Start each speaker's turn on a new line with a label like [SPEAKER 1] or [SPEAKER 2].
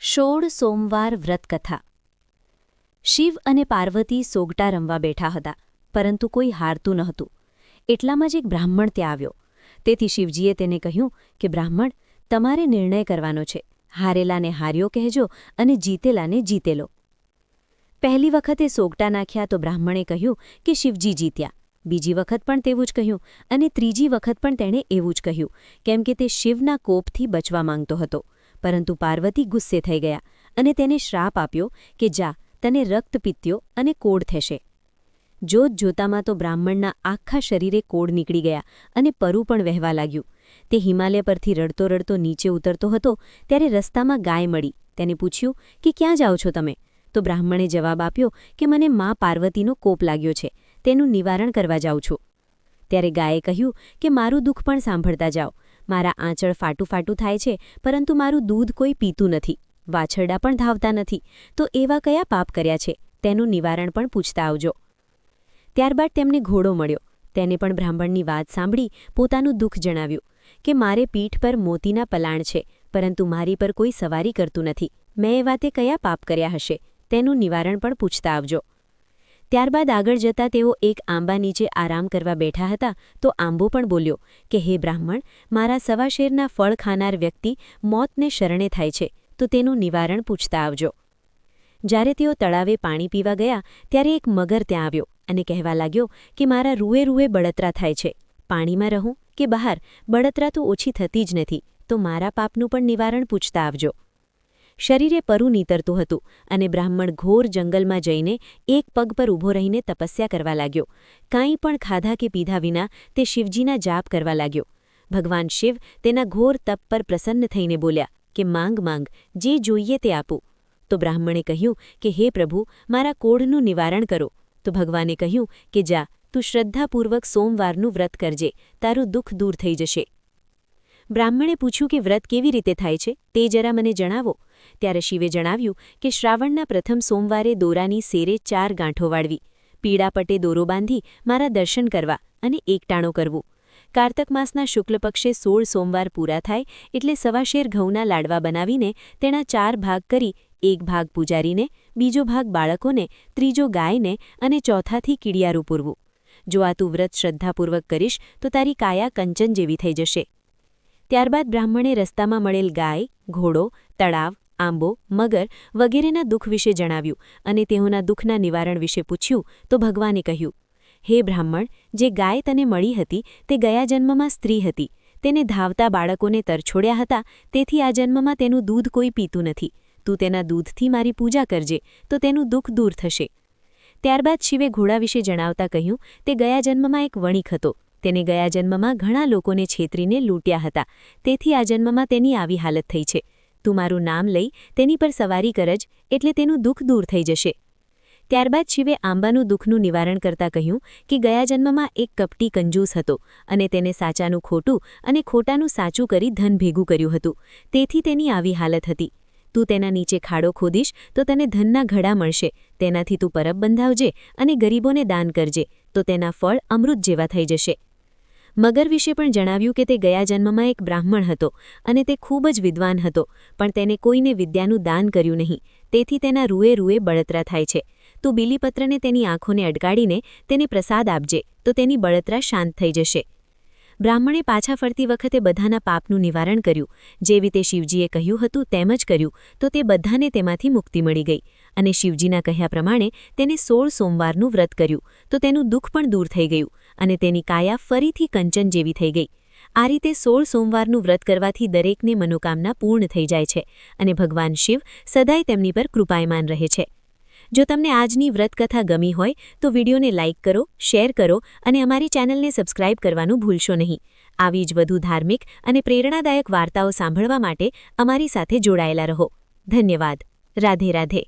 [SPEAKER 1] ષોળ સોમવાર વ્રતકથા। શિવ અને પાર્વતી સોગટા રમવા બેઠા હતા, પરંતુ કોઈ હારતું નહોતું। એટલામાં જ એક બ્રાહ્મણ ત્યાં આવ્યો। તેથી શિવજીએ તેને કહ્યું કે બ્રાહ્મણ, તમારે નિર્ણય કરવાનો છે। હારેલાને હાર્યો કહેજો અને જીતેલાને જીતેલો। પહેલી વખતે સોગટા નાખ્યા તો બ્રાહ્મણે કહ્યું કે શિવજી જીત્યા। બીજી વખત પણ તેવું જ કહ્યું અને ત્રીજી વખત પણ તેણે એવું જ કહ્યું, કેમ કે તે શિવના કોપથી બચવા માંગતો હતો। પરંતુ પાર્વતી ગુસ્સે થઈ ગયા અને તેને શ્રાપ આપ્યો કે જા, તને રક્ત પીત્યો અને કોડ થશે। જોત જોતામાં તો બ્રાહ્મણના આખા શરીરે કોડ નીકળી ગયા અને પરુ પણ વહેવા લાગ્યું। તે હિમાલય પરથી રડતો રડતો નીચે ઉતરતો હતો ત્યારે રસ્તામાં ગાય મળી। તેને પૂછ્યું કે ક્યાં જાઓ છો તમે? તો બ્રાહ્મણે જવાબ આપ્યો કે મને મા પાર્વતીનો કોપ લાગ્યો છે, તેનું નિવારણ કરવા જાઉં છું। ત્યારે ગાયે કહ્યું કે મારું દુઃખ પણ સાંભળતા જાઓ। મારા આંચળ ફાટું ફાટું થાય છે, પરંતુ મારું દૂધ કોઈ પીતું નથી, વાછરડા પણ ધાવતા નથી, તો એવા કયા પાપ કર્યા છે તેનું નિવારણ પણ પૂછતા આવજો। ત્યારબાદ તેમને ઘોડો મળ્યો। તેને પણ બ્રાહ્મણની વાત સાંભળી પોતાનું દુઃખ જણાવ્યું કે મારે પીઠ પર મોતીના પલાણ છે, પરંતુ મારી પર કોઈ સવારી કરતું નથી। મેં એવા તે કયા પાપ કર્યા હશે તેનું નિવારણ પણ પૂછતા આવજો। ત્યારબાદ આગળ જતાં તેઓ એક આંબા નીચે આરામ કરવા બેઠા હતા તો આંબો પણ બોલ્યો કે હે બ્રાહ્મણ, મારા સવા શેરના ફળ ખાનાર વ્યક્તિ મોતને શરણે થાય છે, તો તેનું નિવારણ પૂછતા આવજો। જ્યારે તેઓ તળાવે પાણી પીવા ગયા ત્યારે એક મગર ત્યાં આવ્યો અને કહેવા લાગ્યો કે મારા રૂએ રૂએ બળતરા થાય છે, પાણીમાં રહું કે બહાર, બળતરા તો ઓછી થતી જ નથી, તો મારા પાપનું પણ નિવારણ પૂછતા આવજો। શરીરે પરુ નીતરતું હતું અને બ્રાહ્મણ ઘોર જંગલમાં જઈને એક પગ પર ઊભો રહીને તપસ્યા કરવા લાગ્યો। કાંઈ પણ ખાધા કે પીધા વિના તે શિવજીના જાપ કરવા લાગ્યો। ભગવાન શિવ તેના ઘોર તપ પર પ્રસન્ન થઈને બોલ્યા કે માંગ માંગ, જે જોઈએ તે આપું। તો બ્રાહ્મણે કહ્યું કે હે પ્રભુ, મારા કોઢનું નિવારણ કરો। તો ભગવાને કહ્યું કે જા, તું શ્રદ્ધાપૂર્વક સોમવારનું વ્રત કરજે, તારું દુઃખ દૂર થઈ જશે। બ્રાહ્મણે પૂછ્યું કે વ્રત કેવી રીતે થાય છે તે જરા મને જણાવો। ત્યારે શિવે જણાવ્યું કે શ્રાવણના પ્રથમ સોમવારે દોરાની સેરે 4 ગાંઠો વાળવી, પીળા પટે દોરો બાંધી મારા દર્શન કરવા અને એકટાણો કરવું। કારતક માસના શુક્લ પક્ષે 16 સોમવાર પૂરા થાય એટલે સવાશેર ઘઉંના લાડવા બનાવીને તેના 4 ભાગ કરી, એક ભાગ પૂજારીને, બીજો ભાગ બાળકોને, ત્રીજો ગાયને અને ચોથાથી કીડિયારું પૂરવું। જો આ તું વ્રત શ્રદ્ધાપૂર્વક કરીશ તો તારી કાયા કંચન જેવી થઈ જશે। ત્યારબાદ બ્રાહ્મણે રસ્તામાં મળેલ ગાય, ઘોડો, તળાવ, આંબો, મગર વગેરેના દુઃખ વિશે જણાવ્યું અને તેઓના દુઃખના નિવારણ વિશે પૂછ્યું તો ભગવાને કહ્યું, હે બ્રાહ્મણ, જે ગાય તને મળી હતી તે ગયા જન્મમાં સ્ત્રી હતી, તેને ધાવતા બાળકોને તરછોડ્યા હતા, તેથી આ જન્મમાં તેનું દૂધ કોઈ પીતું નથી। તું તેના દૂધથી મારી પૂજા કરજે, તો તેનું દુઃખ દૂર થશે। ત્યારબાદ શિવે ઘોડા વિશે જણાવતા કહ્યું, તે ગયા જન્મમાં એક વણિક હતો, તેને ગયા જન્મમાં ઘણા લોકોને છેતરીને લૂંટ્યા હતા, તેથી આ જન્મમાં તેની આવી હાલત થઈ છે। તું મારું નામ લઈ તેની પર સવારી કરજ, એટલે તેનું દુઃખ દૂર થઈ જશે। ત્યારબાદ શિવે આંબાનું દુઃખનું નિવારણ કરતા કહ્યું કે ગયા જન્મમાં એક કપટી કંજૂસ હતો અને તેને સાચાનું ખોટું અને ખોટાનું સાચું કરી ધન ભેગું કર્યું હતું, તેથી તેની આવી હાલત હતી। તું તેના નીચે ખાડો ખોદીશ તો તને ધનના ઘડા મળશે, તેનાથી તું પરબ બંધાવજે અને ગરીબોને દાન કરજે, તો તેના ફળ અમૃત જેવા થઈ જશે। મગર વિશે પણ જણાવ્યું કે તે ગયા જન્મમાં એક બ્રાહ્મણ હતો અને તે ખૂબ જ વિદ્વાન હતો, પણ તેને કોઈને વિદ્યાનું દાન કર્યું નહીં, તેથી તેના રૂએ રૂએ બળતરા થાય છે। તું બીલીપત્રને તેની આંખોને અડકાડીને તેને પ્રસાદ આપજે, તો તેની બળતરા શાંત થઈ જશે। બ્રાહ્મણે પાછા ફરતી વખતે બધાના પાપનું નિવારણ કર્યું, જે રીતે શિવજીએ કહ્યું હતું તેમ જ કર્યું, તો તે બધાને તેમાંથી મુક્તિ મળી ગઈ અને શિવજીના કહ્યા પ્રમાણે તેને 16 સોમવારનું વ્રત કર્યું, તો તેનું દુઃખ પણ દૂર થઈ ગયું અને તેની કાયા ફરીથી કંચન જેવી થઈ ગઈ। આ રીતે 16 સોમવારનું વ્રત કરવાથી દરેકને મનોકામના પૂર્ણ થઈ જાય છે અને ભગવાન શિવ સદાય તેમની પર કૃપાયમાન રહે છે। જો તમને આજની વ્રતકથા ગમી હોય તો વિડીયોને લાઇક કરો, શેર કરો અને અમારી ચેનલને સબસ્ક્રાઇબ કરવાનું ભૂલશો નહીં। આવી જ વધુ ધાર્મિક અને પ્રેરણાદાયક વાર્તાઓ સાંભળવા માટે અમારી સાથે જોડાયેલા રહો। ધન્યવાદ। રાધે રાધે।